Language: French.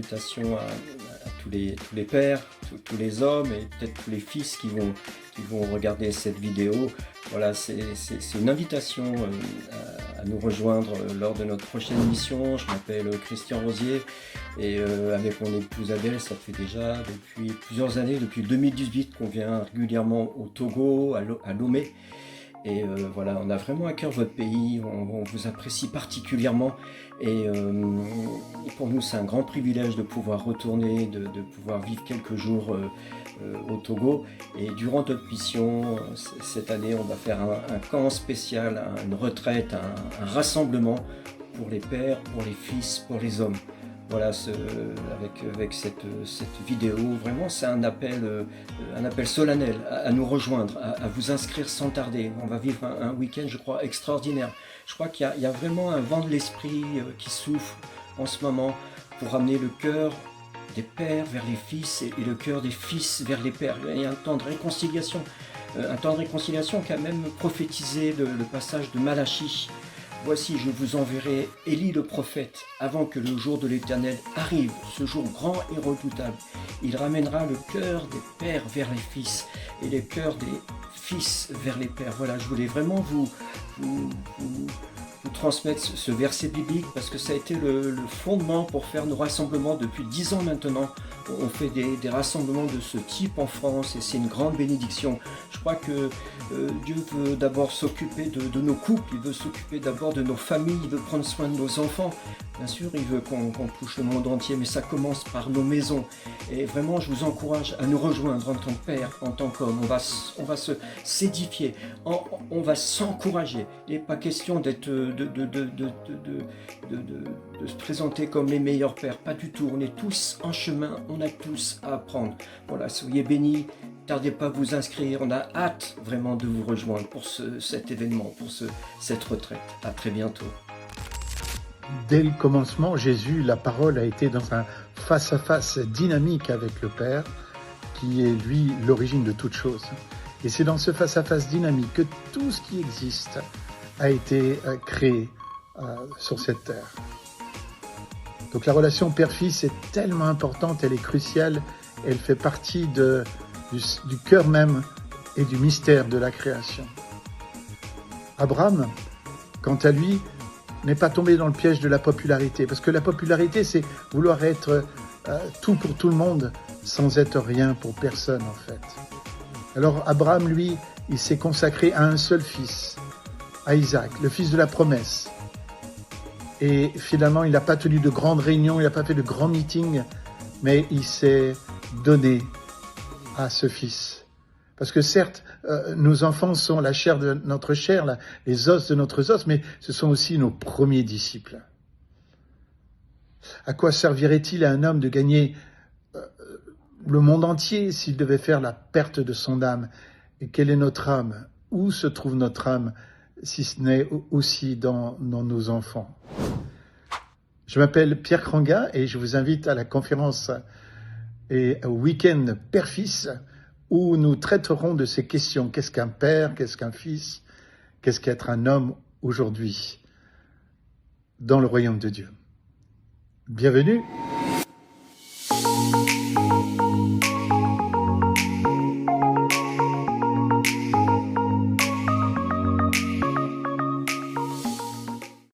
invitation à tous les pères, tous les hommes et peut-être tous les fils qui vont regarder cette vidéo. Voilà, c'est une invitation à nous rejoindre lors de notre prochaine émission. Je m'appelle Christian Rosier et avec mon épouse Adèle, ça fait déjà depuis plusieurs années, depuis 2018 qu'on vient régulièrement au Togo, à Lomé. Et voilà, on a vraiment à cœur votre pays, on vous apprécie particulièrement et pour nous c'est un grand privilège de pouvoir retourner, de pouvoir vivre quelques jours au Togo. Et durant notre mission, cette année on va faire un camp spécial, une retraite, un rassemblement pour les pères, pour les fils, pour les hommes. Voilà, avec cette vidéo, vraiment c'est un appel solennel à nous rejoindre, à vous inscrire sans tarder. On va vivre un week-end, je crois, extraordinaire. Je crois qu'il y a vraiment un vent de l'esprit qui souffle en ce moment pour ramener le cœur des pères vers les fils et le cœur des fils vers les pères. Il y a un temps de réconciliation qu'a même prophétisé le passage de Malachie. Voici, je vous enverrai Élie le prophète, avant que le jour de l'Éternel arrive, ce jour grand et redoutable. Il ramènera le cœur des pères vers les fils et les cœurs des fils vers les pères. Voilà, je voulais vraiment vous transmettre ce verset biblique parce que ça a été le fondement pour faire nos rassemblements depuis 10 ans maintenant. On fait des rassemblements de ce type en France et c'est une grande bénédiction. Je crois que Dieu veut d'abord s'occuper de nos couples, il veut s'occuper d'abord de nos familles, il veut prendre soin de nos enfants. Bien sûr, il veut qu'on touche le monde entier, mais ça commence par nos maisons. Et vraiment, je vous encourage à nous rejoindre en tant que père, en tant qu'homme. On va s'édifier, on va s'encourager. Il n'est pas question d'être de se présenter comme les meilleurs pères, pas du tout. On est tous en chemin, on a tous à apprendre. Voilà, soyez bénis, tardez pas à vous inscrire. On a hâte vraiment de vous rejoindre pour cet événement, pour cette retraite. À très bientôt. Dès le commencement, Jésus, la parole, a été dans un face-à-face dynamique avec le Père, qui est lui l'origine de toute chose. Et c'est dans ce face-à-face dynamique que tout ce qui existe a été créé sur cette terre. Donc la relation père-fils est tellement importante, elle est cruciale, elle fait partie du cœur même et du mystère de la création. Abraham, quant à lui, n'est pas tombé dans le piège de la popularité, parce que la popularité, c'est vouloir être tout pour tout le monde, sans être rien pour personne en fait. Alors Abraham, lui, il s'est consacré à un seul fils, à Isaac, le fils de la promesse. Et finalement, il n'a pas tenu de grandes réunions, il n'a pas fait de grands meetings, mais il s'est donné à ce fils. Parce que certes, nos enfants sont la chair de notre chair, les os de notre os, mais ce sont aussi nos premiers disciples. À quoi servirait-il à un homme de gagner le monde entier s'il devait faire la perte de son âme? Et quelle est notre âme? Où se trouve notre âme, si ce n'est aussi dans nos enfants? Je m'appelle Pierre Kranga et je vous invite à la conférence et au week-end Père-Fils où nous traiterons de ces questions. Qu'est-ce qu'un père? Qu'est-ce qu'un fils? Qu'est-ce qu'être un homme aujourd'hui dans le royaume de Dieu? Bienvenue!